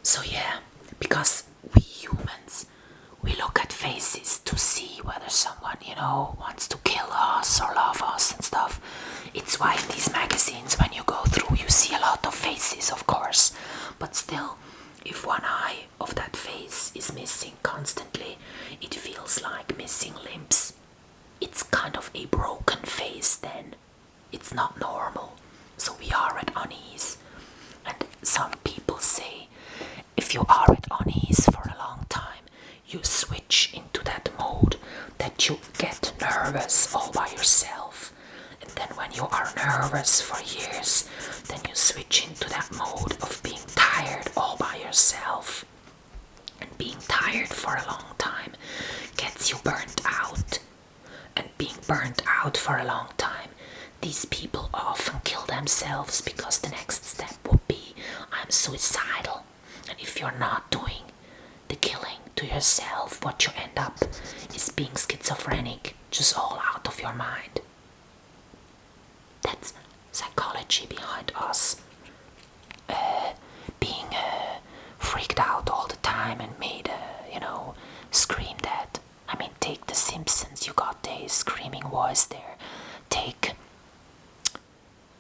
So yeah, because we humans, we look at faces to see whether someone, wants to kill us or love us and stuff. It's why in these magazines, when you go through, you see a lot of faces, of course. But still, if one eye of that face is missing constantly, it feels like missing limbs. It's kind of a broken face then. It's not normal. So we are at unease. And some people say if you are at unease for a long time, you switch into that mode that you get nervous all by yourself. And then when you are nervous for years, then you switch into that mode of being tired all by yourself. And being tired for a long time gets you burnt out. And being burnt out for a long time, these people often kill themselves because the next step would be, I'm suicidal. And if you're not doing the killing to yourself, what you end up is being schizophrenic, just all out of your mind. That's psychology behind us being freaked out all the time and made, screamed at. I mean, take The Simpsons, you got a screaming voice there. Take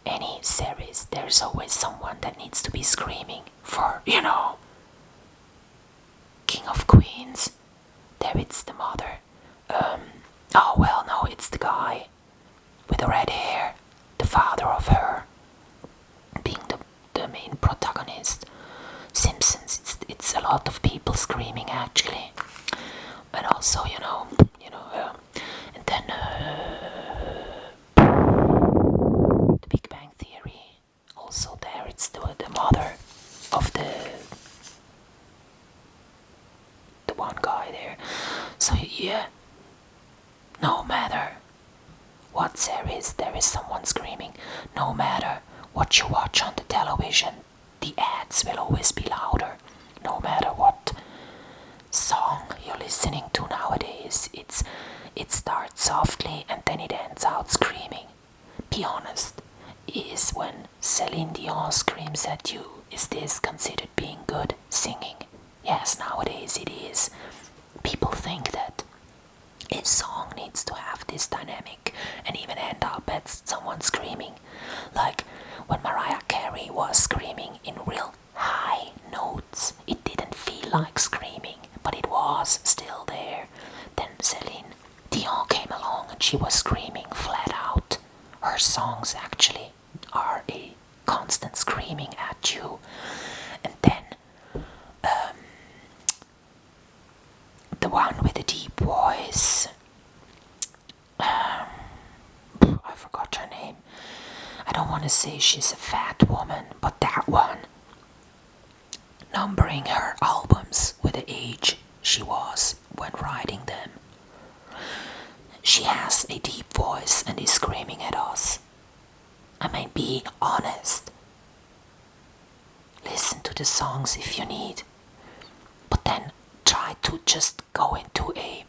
any series, there's always someone that needs to be screaming for, King of Queens. There it's the mother. Oh well, no, it's the guy with the red hair, the father of her, being the main protagonist. Simpsons, it's a lot of people screaming actually, and also and then the Big Bang Theory. Also there, it's the mother of the one guy there. So yeah, no matter what series there is someone screaming, no matter what you watch on the television, the ads will always be louder. No matter what song you're listening to nowadays, it starts softly and then it ends out screaming. Be honest, is when Celine Dion screams at you, is this considered being good singing? Yes, nowadays it is. People think that a song needs to have this dynamic and even end up at someone screaming. Like when Mariah Carey was screaming in real high notes, it didn't feel like screaming, but it was still there. Then Celine Dion came along and she was screaming flat out. Her songs actually are a constant screaming at you. And then the one with the deep voice, I forgot her name. I don't want to say she's a fat woman, but that one, numbering her albums with the age she was when writing them. She has a deep voice and is screaming at us. I mean, be honest. Listen to the songs if you need, but then try to just go into a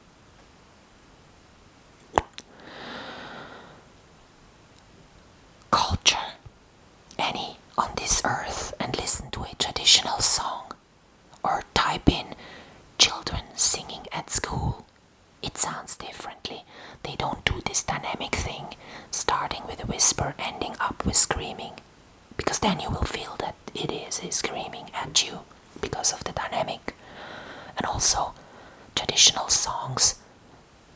culture, any on this earth, and listen to a traditional song, or type in children singing at school. It sounds differently. They don't do this dynamic thing, starting with a whisper, ending up with screaming, because then you will feel that it is a screaming at you because of the dynamic. And also, traditional songs,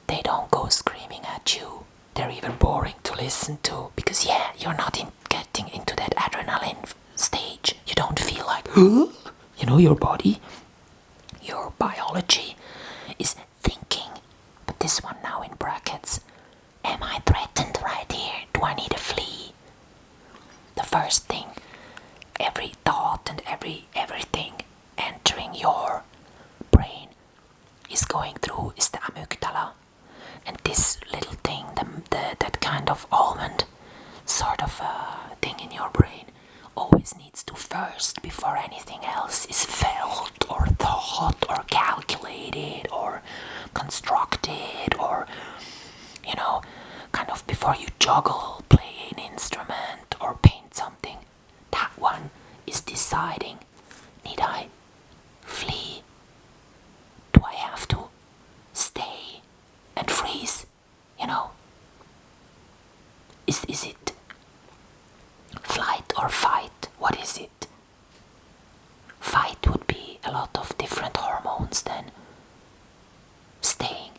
they don't go screaming at you. They're even boring to listen to because you're not getting into that adrenaline stage. You don't feel like, your body, your biology is thinking. But this one now in brackets, am I threatened right here? Do I need to flee? The first thing, every thought and everything entering your brain is going through is the amygdala. And this little thing, that kind of almond sort of thing in your brain, always needs to first, before anything else is felt or thought or calculated or constructed or, kind of before you juggle, play an instrument or paint something, lot of different hormones, then staying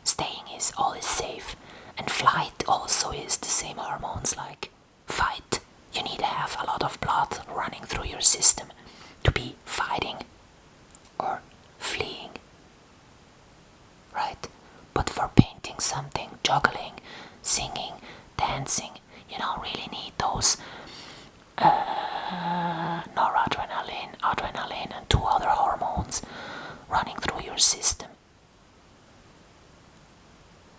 is always safe. And flight also is the same hormones like fight. You need to have a lot of blood running through your system to be fighting or fleeing, right? But for painting something, juggling, singing, dancing, you don't really need those noradrenaline, adrenaline, and two other hormones running through your system.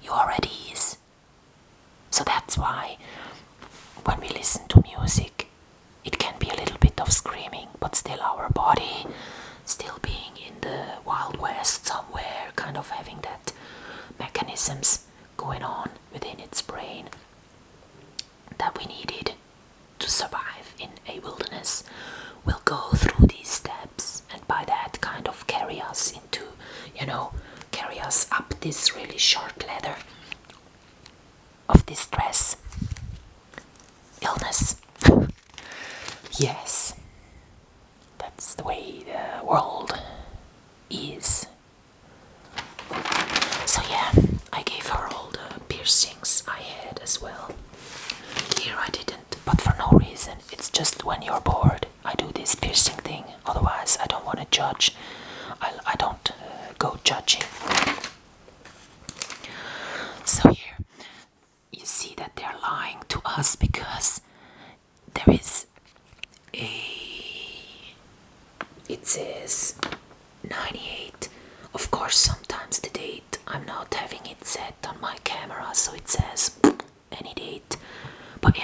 You already is. So that's why when we listen to music, it can be a little bit of screaming, but still our body, still being in the Wild West somewhere, kind of having that mechanisms going on within its brain that we needed to survive in a wilderness, will go through these steps, and by that kind of carry us into, carry us up this really short ladder of distress, illness. Yes, that's the way the world is. So yeah, I gave her all the piercings I had as well. Here I didn't, but for no reason. It's just when you're bored, I do this piercing thing. Otherwise, I don't want to judge. I don't go judging. So here, you see that they're lying to us because there is it says 98. Of course, sometimes the date, I'm not having it set on my camera, so it says any date. But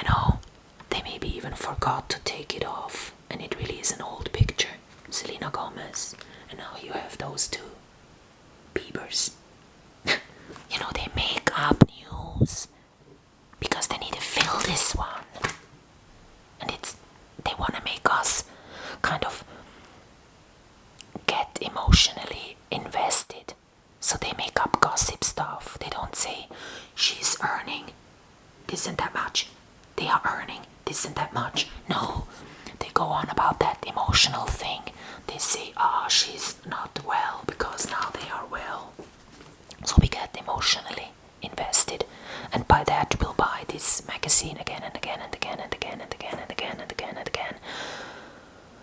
they maybe even forgot to take it off, and it really is an old picture. Selena Gomez, and now you have those two Biebers. They make up news because they need to fill this one, and they want to make us kind of get emotionally invested. So they make up gossip stuff. They don't say she's earning this and that much, they are earning this and that much. No, they go on about that emotional thing. They say, she's not well because now they are well. So we get emotionally invested, and by that we'll buy this magazine again and again and again and again and again and again and again and again.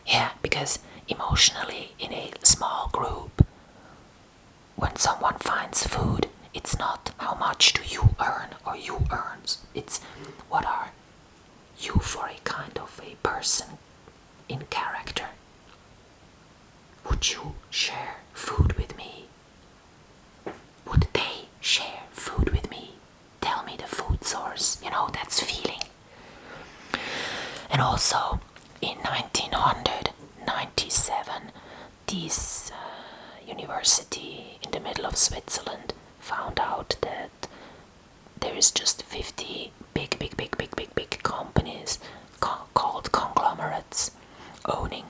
Yeah, because emotionally in a small group, when someone finds food, it's not how much do you earn or you earns. It's what are you for a kind of a person in character. Would you share food with me? Would they share food with me? Tell me the food source. That's feeling. And also, in 1997, this university in the middle of Switzerland found out that there is just 50 big companies called conglomerates owning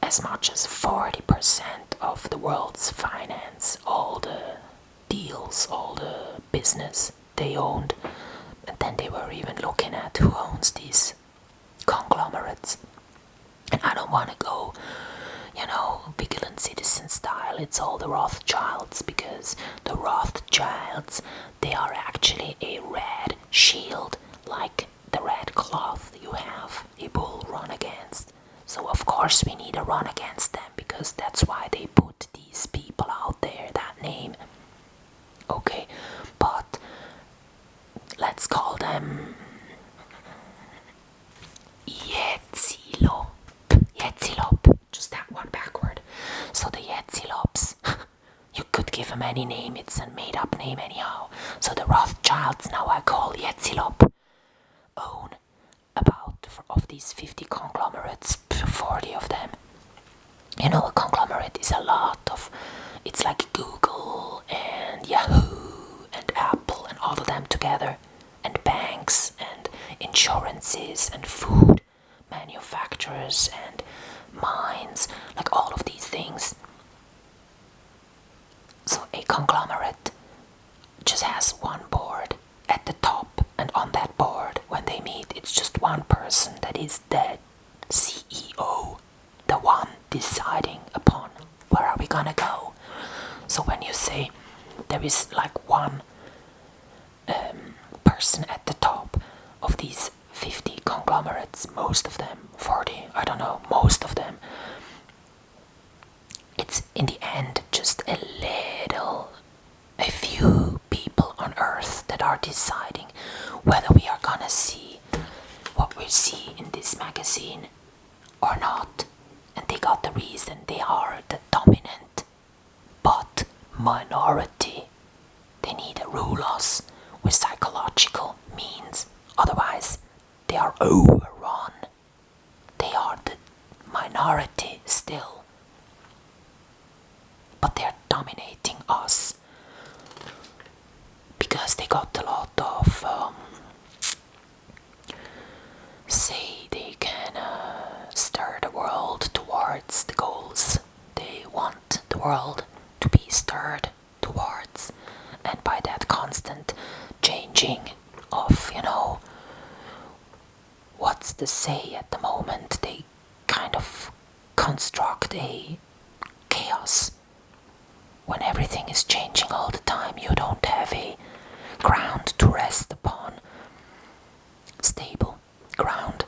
as much as 40% of the world's finance, all the deals, all the business they owned. And then they were even looking at who owns these conglomerates. And I don't want to go, vigilant citizen style. It's all the Rothschilds, because the Rothschilds, they are actually a red shield, like the red cloth you have a bull run against. So of course we need to run against them, because that's why they put these people out there, that name. Okay, but let's call them Yetzilop, just that one backward. So the Yetzilops, you could give them any name, it's a made up name anyhow. So the Rothschilds, now I call Yetzilop, own about, of these 50 conglomerates, 40 of them. A conglomerate is a lot of, it's like Google and Yahoo and Apple and all of them together, and banks and insurances and food manufacturers and mines, like all of these things. So a conglomerate just has one board at the top, and on that board, when they meet, it's just one person that is the CEO, the one deciding upon gonna go. So when you say there is like one person at the top of these 50 conglomerates, most of them, 40, I don't know, most of them, it's in the end just a few people on earth that are deciding whether we are gonna see what we see in this magazine or not. And they got the reason. They are the dominant but minority. They need to rule us with psychological means, otherwise they are overrun. They are the minority still, but they're dominating us because they got a lot of say they can stir the world towards the goals they want the world to be stirred towards, and by that constant changing of, what's the say at the moment, they kind of construct a chaos. When everything is changing all the time, you don't have a ground to rest upon, stable ground.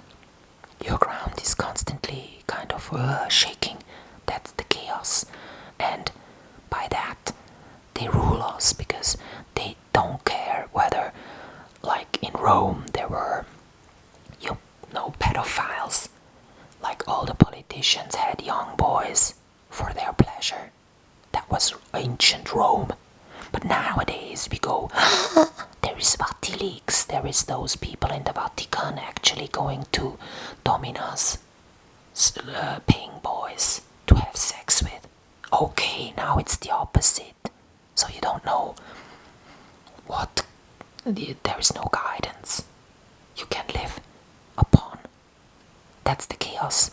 Your ground is constantly kind of shaking. That's the chaos. And by that, they rule us because they don't care whether, like in Rome, there were, pedophiles. Like all the politicians had young boys for their pleasure. That was ancient Rome. But nowadays we go, there is WikiLeaks, there is those people in the Vatican actually going to Dominas, paying boys to have sex with. Okay, now it's the opposite. So you don't know there is no guidance you can live upon. That's the chaos.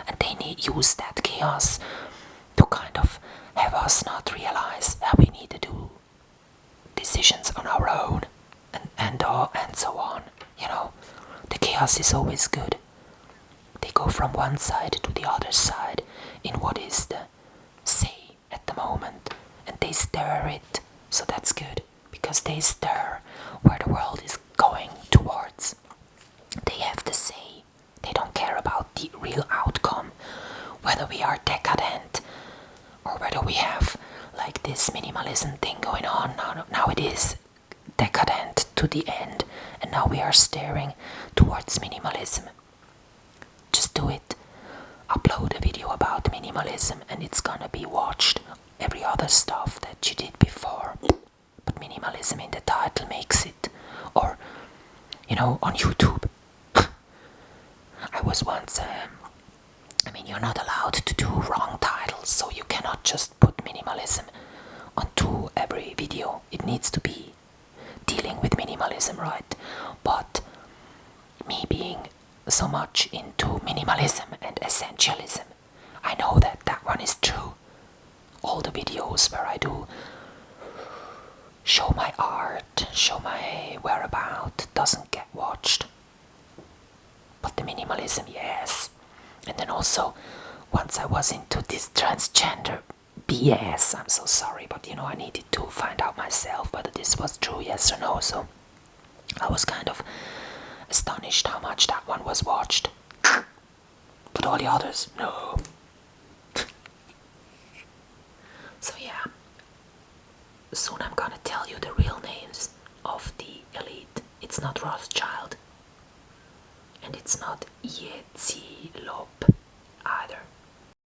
And they use that chaos to kind of have us not realize that we need to do decisions on our own and so on. The chaos is always good. They go from one side to the other side in what is the say at the moment, and they stir it. So that's good because they stir where the world is going towards. They have the say. They don't care about the real outcome, whether we are decadent or whether we have like this minimalism thing going on. Now it is decadent to the end, and now we are steering towards minimalism. Just do it. Upload a video about minimalism and it's gonna be watched. Every other stuff that you did before. But minimalism in the title makes it. Or, on YouTube. I was once, you're not allowed to do wrong titles, so you cannot just put minimalism onto every video. It needs to be dealing with minimalism, right? But me being so much into minimalism and essentialism, I know that one is true. All the videos where I do show my art, show my whereabout, doesn't get watched. But the minimalism, yes. And then also, once I was into this transgender BS, I'm so sorry, but I needed to find out myself whether this was true, yes or no. So I was kind of astonished how much that one was watched. But all the others, no. So yeah, soon I'm gonna tell you the real names of the elite. It's not Rothschild. And it's not Yetzi Lop either.